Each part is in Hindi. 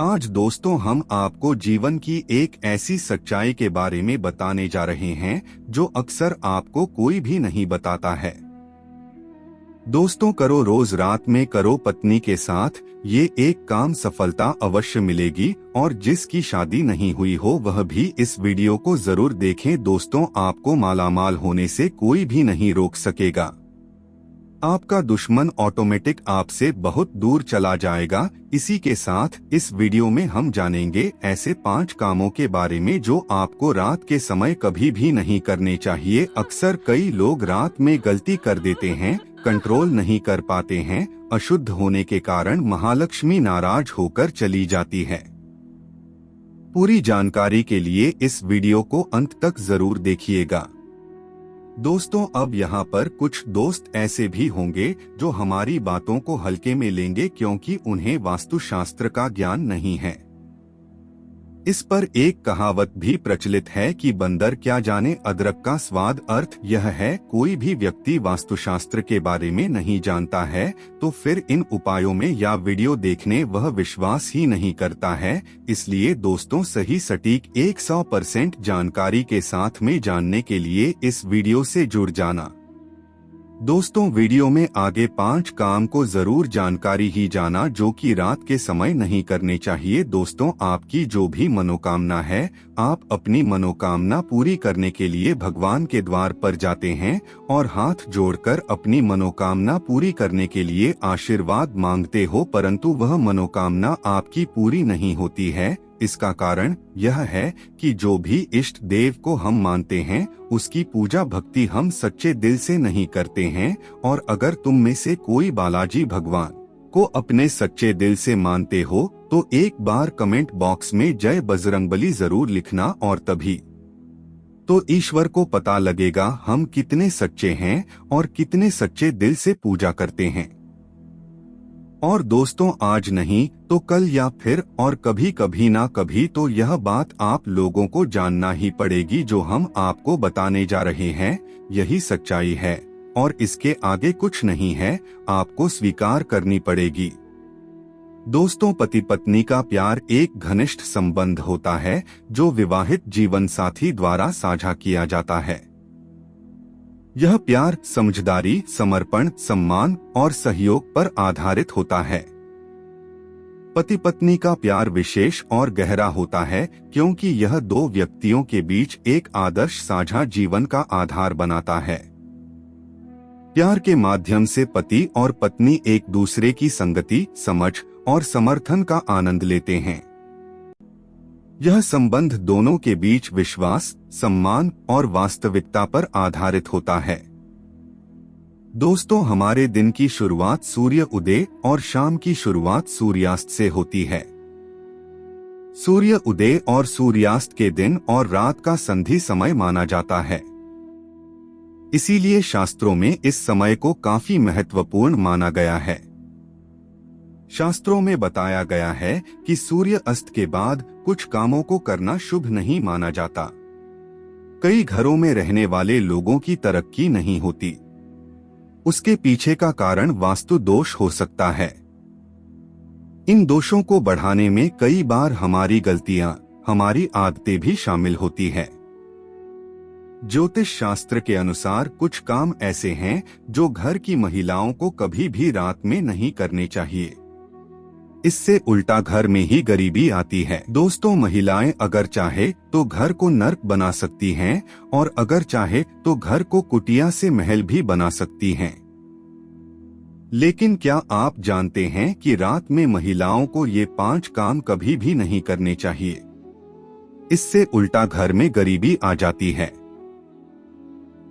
आज दोस्तों हम आपको जीवन की एक ऐसी सच्चाई के बारे में बताने जा रहे हैं जो अक्सर आपको कोई भी नहीं बताता है। दोस्तों, करो रोज रात में करो पत्नी के साथ ये एक काम, सफलता अवश्य मिलेगी। और जिसकी शादी नहीं हुई हो वह भी इस वीडियो को जरूर देखें। दोस्तों, आपको मालामाल होने से कोई भी नहीं रोक सकेगा। आपका दुश्मन ऑटोमेटिक आपसे बहुत दूर चला जाएगा। इसी के साथ इस वीडियो में हम जानेंगे ऐसे 5 कामों के बारे में जो आपको रात के समय कभी भी नहीं करने चाहिए। अक्सर कई लोग रात में गलती कर देते हैं, कंट्रोल नहीं कर पाते हैं। अशुद्ध होने के कारण महालक्ष्मी नाराज होकर चली जाती है। पूरी जानकारी के लिए इस वीडियो को अंत तक जरूर देखिएगा। दोस्तों, अब यहाँ पर कुछ दोस्त ऐसे भी होंगे जो हमारी बातों को हल्के में लेंगे क्योंकि उन्हें वास्तुशास्त्र का ज्ञान नहीं है। इस पर एक कहावत भी प्रचलित है कि बंदर क्या जाने अदरक का स्वाद। अर्थ यह है, कोई भी व्यक्ति वास्तुशास्त्र के बारे में नहीं जानता है तो फिर इन उपायों में या वीडियो देखने वह विश्वास ही नहीं करता है। इसलिए दोस्तों, सही सटीक 100% जानकारी के साथ में जानने के लिए इस वीडियो से जुड़ जाना। दोस्तों, वीडियो में आगे 5 काम को जरूर जानकारी ही जाना जो कि रात के समय नहीं करने चाहिए। दोस्तों, आपकी जो भी मनोकामना है, आप अपनी मनोकामना पूरी करने के लिए भगवान के द्वार पर जाते हैं और हाथ जोड़कर अपनी मनोकामना पूरी करने के लिए आशीर्वाद मांगते हो, परंतु वह मनोकामना आपकी पूरी नहीं होती है। इसका कारण यह है कि जो भी इष्ट देव को हम मानते हैं उसकी पूजा भक्ति हम सच्चे दिल से नहीं करते हैं। और अगर तुम में से कोई बालाजी भगवान को अपने सच्चे दिल से मानते हो तो एक बार कमेंट बॉक्स में जय बजरंगबली जरूर लिखना, और तभी तो ईश्वर को पता लगेगा हम कितने सच्चे हैं और कितने सच्चे दिल से पूजा करते हैं। और दोस्तों, आज नहीं तो कल या फिर और कभी कभी ना कभी तो यह बात आप लोगों को जानना ही पड़ेगी। जो हम आपको बताने जा रहे हैं यही सच्चाई है और इसके आगे कुछ नहीं है, आपको स्वीकार करनी पड़ेगी। दोस्तों, पति पत्नी का प्यार एक घनिष्ठ संबंध होता है जो विवाहित जीवन साथी द्वारा साझा किया जाता है। यह प्यार समझदारी, समर्पण, सम्मान और सहयोग पर आधारित होता है। पति पत्नी का प्यार विशेष और गहरा होता है क्योंकि यह 2 व्यक्तियों के बीच एक आदर्श साझा जीवन का आधार बनाता है। प्यार के माध्यम से पति और पत्नी एक दूसरे की संगति, समझ और समर्थन का आनंद लेते हैं। यह संबंध दोनों के बीच विश्वास, सम्मान और वास्तविकता पर आधारित होता है। दोस्तों, हमारे दिन की शुरुआत सूर्य उदय और शाम की शुरुआत सूर्यास्त से होती है। सूर्य उदय और सूर्यास्त के दिन और रात का संधि समय माना जाता है। इसीलिए शास्त्रों में इस समय को काफी महत्वपूर्ण माना गया है। शास्त्रों में बताया गया है कि सूर्य अस्त के बाद कुछ कामों को करना शुभ नहीं माना जाता। कई घरों में रहने वाले लोगों की तरक्की नहीं होती। उसके पीछे का कारण वास्तु दोष हो सकता है। इन दोषों को बढ़ाने में कई बार हमारी गलतियां, हमारी आदतें भी शामिल होती है। ज्योतिष शास्त्र के अनुसार कुछ काम ऐसे हैं जो घर की महिलाओं को कभी भी रात में नहीं करने चाहिए। इससे उल्टा घर में ही गरीबी आती है। दोस्तों, महिलाएं अगर चाहे तो घर को नर्क बना सकती हैं और अगर चाहे तो घर को कुटिया से महल भी बना सकती हैं। लेकिन क्या आप जानते हैं कि रात में महिलाओं को ये 5 काम कभी भी नहीं करने चाहिए? इससे उल्टा घर में गरीबी आ जाती है।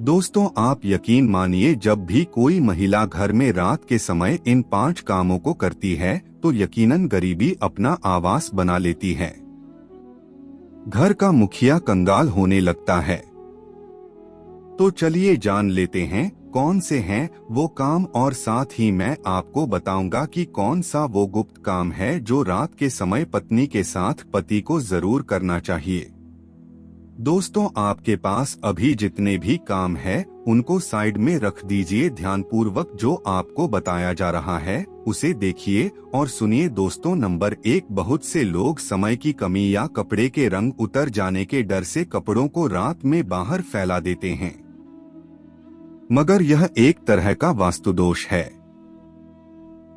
दोस्तों, आप यकीन मानिए, जब भी कोई महिला घर में रात के समय इन 5 कामों को करती है तो यकीनन गरीबी अपना आवास बना लेती है। घर का मुखिया कंगाल होने लगता है। तो चलिए जान लेते हैं कौन से हैं वो काम, और साथ ही मैं आपको बताऊंगा कि कौन सा वो गुप्त काम है जो रात के समय पत्नी के साथ पति को जरूर करना चाहिए। दोस्तों, आपके पास अभी जितने भी काम है उनको साइड में रख दीजिए। ध्यानपूर्वक जो आपको बताया जा रहा है उसे देखिए और सुनिए। दोस्तों, नंबर 1, बहुत से लोग समय की कमी या कपड़े के रंग उतर जाने के डर से कपड़ों को रात में बाहर फैला देते हैं, मगर यह एक तरह का वास्तु दोष है।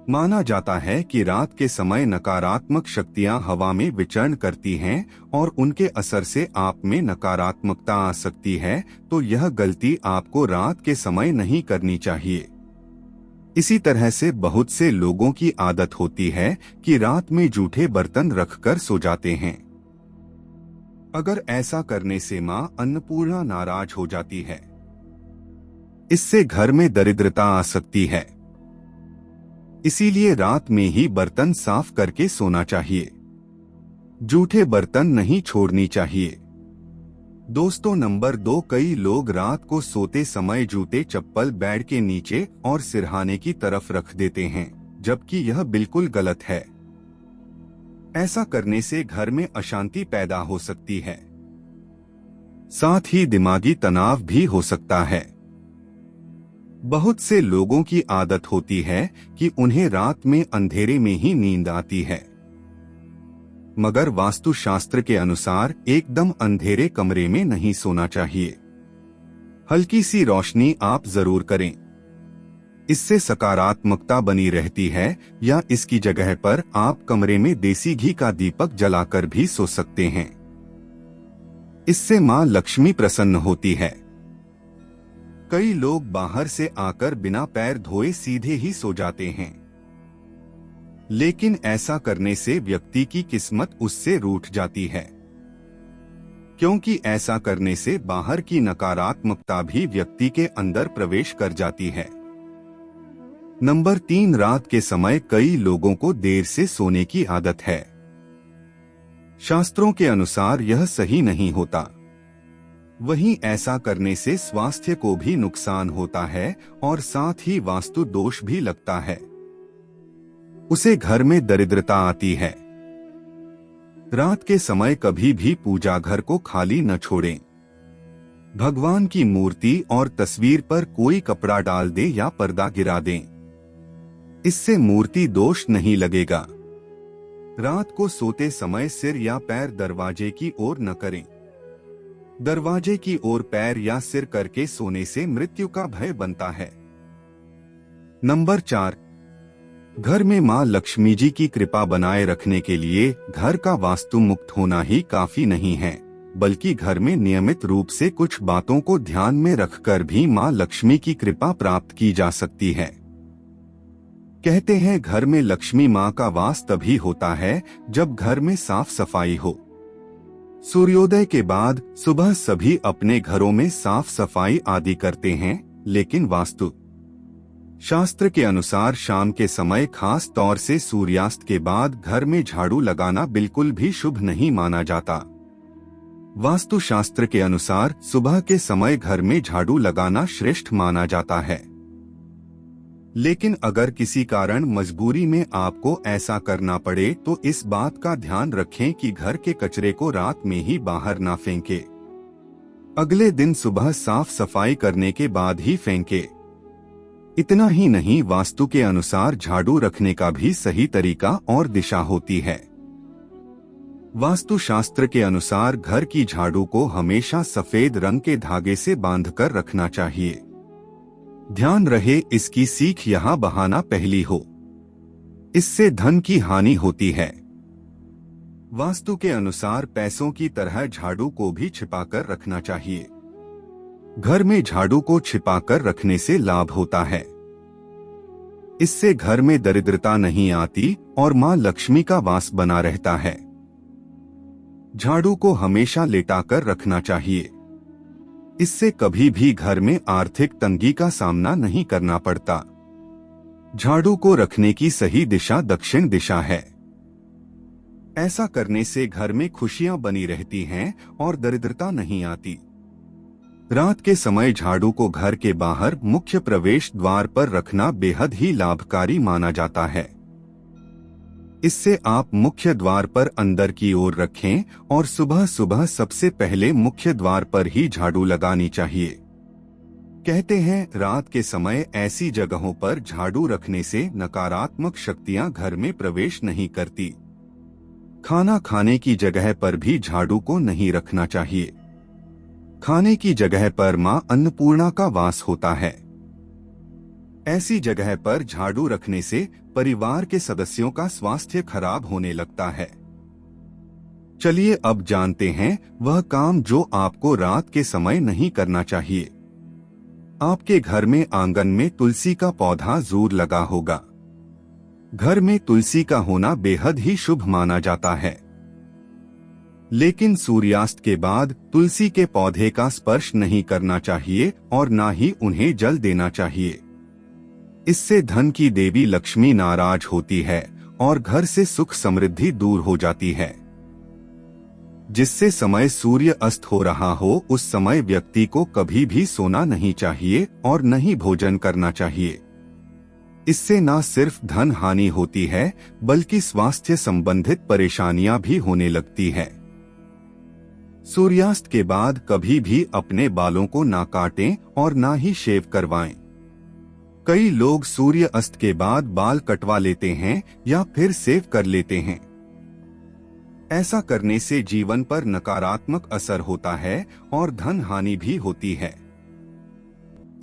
माना जाता है कि रात के समय नकारात्मक शक्तियां हवा में विचरण करती हैं और उनके असर से आप में नकारात्मकता आ सकती है, तो यह गलती आपको रात के समय नहीं करनी चाहिए। इसी तरह से बहुत से लोगों की आदत होती है कि रात में जूठे बर्तन रखकर सो जाते हैं। अगर ऐसा करने से मां अन्नपूर्णा नाराज हो जाती है। इससे घर में दरिद्रता आ सकती है। इसीलिए रात में ही बर्तन साफ करके सोना चाहिए। जूठे बर्तन नहीं छोड़नी चाहिए। दोस्तों, नंबर 2, कई लोग रात को सोते समय जूते चप्पल बेड के नीचे और सिरहाने की तरफ रख देते हैं, जबकि यह बिल्कुल गलत है। ऐसा करने से घर में अशांति पैदा हो सकती है, साथ ही दिमागी तनाव भी हो सकता है। बहुत से लोगों की आदत होती है कि उन्हें रात में अंधेरे में ही नींद आती है, मगर वास्तुशास्त्र के अनुसार एकदम अंधेरे कमरे में नहीं सोना चाहिए। हल्की सी रोशनी आप जरूर करें, इससे सकारात्मकता बनी रहती है। या इसकी जगह पर आप कमरे में देसी घी का दीपक जलाकर भी सो सकते हैं। इससे मां लक्ष्मी प्रसन्न होती है। कई लोग बाहर से आकर बिना पैर धोए सीधे ही सो जाते हैं, लेकिन ऐसा करने से व्यक्ति की किस्मत उससे रूठ जाती है, क्योंकि ऐसा करने से बाहर की नकारात्मकता भी व्यक्ति के अंदर प्रवेश कर जाती है। नंबर 3, रात के समय कई लोगों को देर से सोने की आदत है। शास्त्रों के अनुसार यह सही नहीं होता। वहीं ऐसा करने से स्वास्थ्य को भी नुकसान होता है और साथ ही वास्तु दोष भी लगता है। उसे घर में दरिद्रता आती है। रात के समय कभी भी पूजा घर को खाली न छोड़ें। भगवान की मूर्ति और तस्वीर पर कोई कपड़ा डाल दें या पर्दा गिरा दें। इससे मूर्ति दोष नहीं लगेगा। रात को सोते समय सिर या पैर दरवाजे की ओर न करें। दरवाजे की ओर पैर या सिर करके सोने से मृत्यु का भय बनता है। नंबर 4, घर में मां लक्ष्मी जी की कृपा बनाए रखने के लिए घर का वास्तु मुक्त होना ही काफी नहीं है, बल्कि घर में नियमित रूप से कुछ बातों को ध्यान में रखकर भी मां लक्ष्मी की कृपा प्राप्त की जा सकती है। कहते हैं घर में लक्ष्मी मां का वास तभी होता है जब घर में साफ सफाई हो। सूर्योदय के बाद सुबह सभी अपने घरों में साफ सफाई आदि करते हैं, लेकिन वास्तु शास्त्र के अनुसार शाम के समय, खास तौर से सूर्यास्त के बाद घर में झाड़ू लगाना बिल्कुल भी शुभ नहीं माना जाता। वास्तु शास्त्र के अनुसार सुबह के समय घर में झाड़ू लगाना श्रेष्ठ माना जाता है। लेकिन अगर किसी कारण मजबूरी में आपको ऐसा करना पड़े तो इस बात का ध्यान रखें कि घर के कचरे को रात में ही बाहर ना फेंके। अगले दिन सुबह साफ सफाई करने के बाद ही फेंके। इतना ही नहीं, वास्तु के अनुसार झाड़ू रखने का भी सही तरीका और दिशा होती है। वास्तु शास्त्र के अनुसार घर की झाड़ू को हमेशा सफेद रंग के धागे से बांधकर रखना चाहिए। ध्यान रहे, इसकी सीख यहाँ बहाना पहली हो, इससे धन की हानि होती है। वास्तु के अनुसार पैसों की तरह झाड़ू को भी छिपाकर रखना चाहिए। घर में झाड़ू को छिपाकर रखने से लाभ होता है। इससे घर में दरिद्रता नहीं आती और मां लक्ष्मी का वास बना रहता है। झाड़ू को हमेशा लेटाकर रखना चाहिए। इससे कभी भी घर में आर्थिक तंगी का सामना नहीं करना पड़ता। झाड़ू को रखने की सही दिशा दक्षिण दिशा है। ऐसा करने से घर में खुशियां बनी रहती हैं और दरिद्रता नहीं आती। रात के समय झाड़ू को घर के बाहर मुख्य प्रवेश द्वार पर रखना बेहद ही लाभकारी माना जाता है। इससे आप मुख्य द्वार पर अंदर की ओर रखें और सुबह सुबह सबसे पहले मुख्य द्वार पर ही झाड़ू लगानी चाहिए। कहते हैं रात के समय ऐसी जगहों पर झाड़ू रखने से नकारात्मक शक्तियां घर में प्रवेश नहीं करती। खाना खाने की जगह पर भी झाड़ू को नहीं रखना चाहिए। खाने की जगह पर मां अन्नपूर्णा का वास होता है। ऐसी जगह पर झाड़ू रखने से परिवार के सदस्यों का स्वास्थ्य खराब होने लगता है। चलिए अब जानते हैं वह काम जो आपको रात के समय नहीं करना चाहिए। आपके घर में आंगन में तुलसी का पौधा जरूर लगा होगा। घर में तुलसी का होना बेहद ही शुभ माना जाता है। लेकिन सूर्यास्त के बाद तुलसी के पौधे का स्पर्श नहीं करना चाहिए और ना ही उन्हें जल देना चाहिए। इससे धन की देवी लक्ष्मी नाराज होती है और घर से सुख समृद्धि दूर हो जाती है। जिससे समय सूर्य अस्त हो रहा हो उस समय व्यक्ति को कभी भी सोना नहीं चाहिए और न ही भोजन करना चाहिए। इससे न सिर्फ धन हानि होती है बल्कि स्वास्थ्य संबंधित परेशानियां भी होने लगती है। सूर्यास्त के बाद कभी भी अपने बालों को ना काटें और ना ही शेव करवाएं। कई लोग सूर्य अस्त के बाद बाल कटवा लेते हैं या फिर सेव कर लेते हैं। ऐसा करने से जीवन पर नकारात्मक असर होता है और धन हानि भी होती है।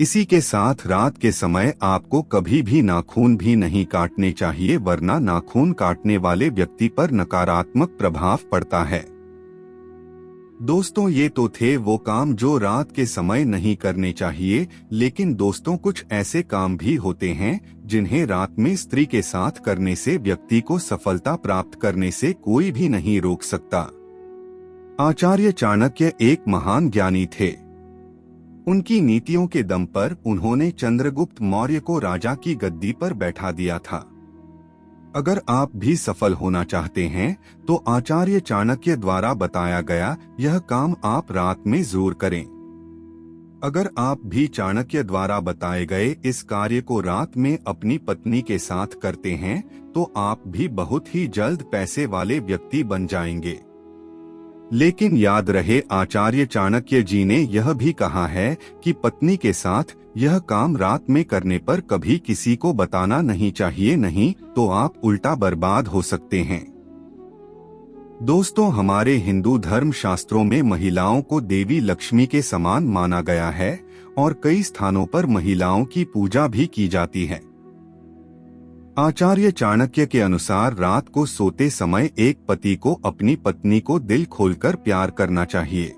इसी के साथ रात के समय आपको कभी भी नाखून भी नहीं काटने चाहिए, वरना नाखून काटने वाले व्यक्ति पर नकारात्मक प्रभाव पड़ता है। दोस्तों, ये तो थे वो काम जो रात के समय नहीं करने चाहिए, लेकिन दोस्तों कुछ ऐसे काम भी होते हैं जिन्हें रात में स्त्री के साथ करने से व्यक्ति को सफलता प्राप्त करने से कोई भी नहीं रोक सकता। आचार्य चाणक्य एक महान ज्ञानी थे। उनकी नीतियों के दम पर उन्होंने चंद्रगुप्त मौर्य को राजा की गद्दी पर बैठा दिया था। अगर आप भी सफल होना चाहते हैं तो आचार्य चाणक्य द्वारा बताया गया यह काम आप रात में जरूर करें। अगर आप भी चाणक्य द्वारा बताए गए इस कार्य को रात में अपनी पत्नी के साथ करते हैं तो आप भी बहुत ही जल्द पैसे वाले व्यक्ति बन जाएंगे। लेकिन याद रहे, आचार्य चाणक्य जी ने यह भी कहा है कि पत्नी के साथ यह काम रात में करने पर कभी किसी को बताना नहीं चाहिए, नहीं तो आप उल्टा बर्बाद हो सकते हैं। दोस्तों, हमारे हिंदू धर्म शास्त्रों में महिलाओं को देवी लक्ष्मी के समान माना गया है और कई स्थानों पर महिलाओं की पूजा भी की जाती है। आचार्य चाणक्य के अनुसार रात को सोते समय एक पति को अपनी पत्नी को दिल खोलकर प्यार करना चाहिए।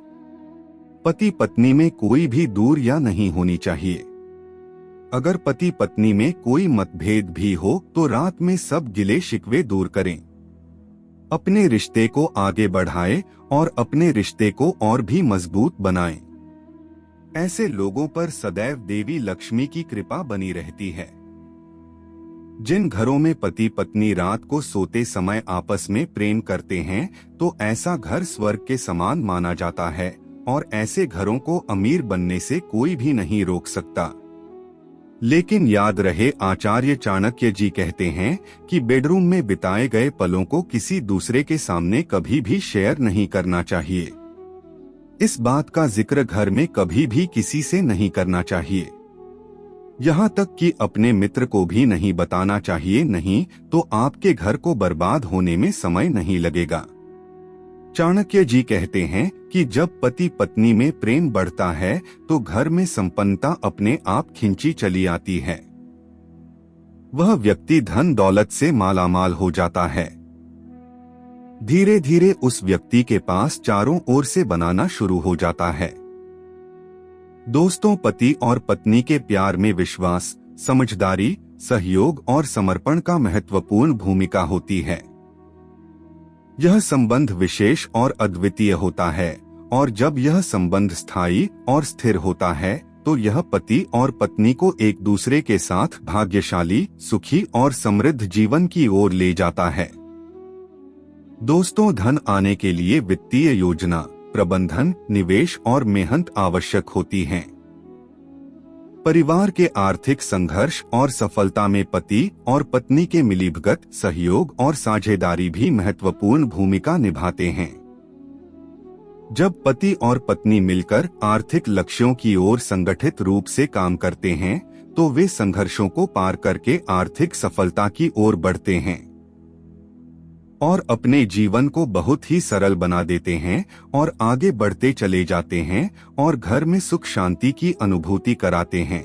पति पत्नी में कोई भी दूर या नहीं होनी चाहिए। अगर पति पत्नी में कोई मतभेद भी हो तो रात में सब गिले शिकवे दूर करें। अपने रिश्ते को आगे बढ़ाएं और अपने रिश्ते को और भी मजबूत बनाएं। ऐसे लोगों पर सदैव देवी लक्ष्मी की कृपा बनी रहती है। जिन घरों में पति पत्नी रात को सोते समय आपस में प्रेम करते हैं तो ऐसा घर स्वर्ग के समान माना जाता है और ऐसे घरों को अमीर बनने से कोई भी नहीं रोक सकता। लेकिन याद रहे, आचार्य चाणक्य जी कहते हैं कि बेडरूम में बिताए गए पलों को किसी दूसरे के सामने कभी भी शेयर नहीं करना चाहिए। इस बात का जिक्र घर में कभी भी किसी से नहीं करना चाहिए, यहाँ तक कि अपने मित्र को भी नहीं बताना चाहिए, नहीं तो आपके घर को बर्बाद होने में समय नहीं लगेगा। चाणक्य जी कहते हैं कि जब पति पत्नी में प्रेम बढ़ता है तो घर में संपन्नता अपने आप खिंची चली आती है। वह व्यक्ति धन दौलत से मालामाल हो जाता है। धीरे धीरे उस व्यक्ति के पास चारों ओर से बनाना शुरू हो जाता है। दोस्तों, पति और पत्नी के प्यार में विश्वास, समझदारी, सहयोग और समर्पण का महत्वपूर्ण भूमिका होती है। यह संबंध विशेष और अद्वितीय होता है और जब यह संबंध स्थायी और स्थिर होता है तो यह पति और पत्नी को एक दूसरे के साथ भाग्यशाली, सुखी और समृद्ध जीवन की ओर ले जाता है। दोस्तों, धन आने के लिए वित्तीय योजना, प्रबंधन, निवेश और मेहनत आवश्यक होती हैं। परिवार के आर्थिक संघर्ष और सफलता में पति और पत्नी के मिलीभगत सहयोग और साझेदारी भी महत्वपूर्ण भूमिका निभाते हैं। जब पति और पत्नी मिलकर आर्थिक लक्ष्यों की ओर संगठित रूप से काम करते हैं तो वे संघर्षों को पार करके आर्थिक सफलता की ओर बढ़ते हैं और अपने जीवन को बहुत ही सरल बना देते हैं और आगे बढ़ते चले जाते हैं और घर में सुख शांति की अनुभूति कराते हैं।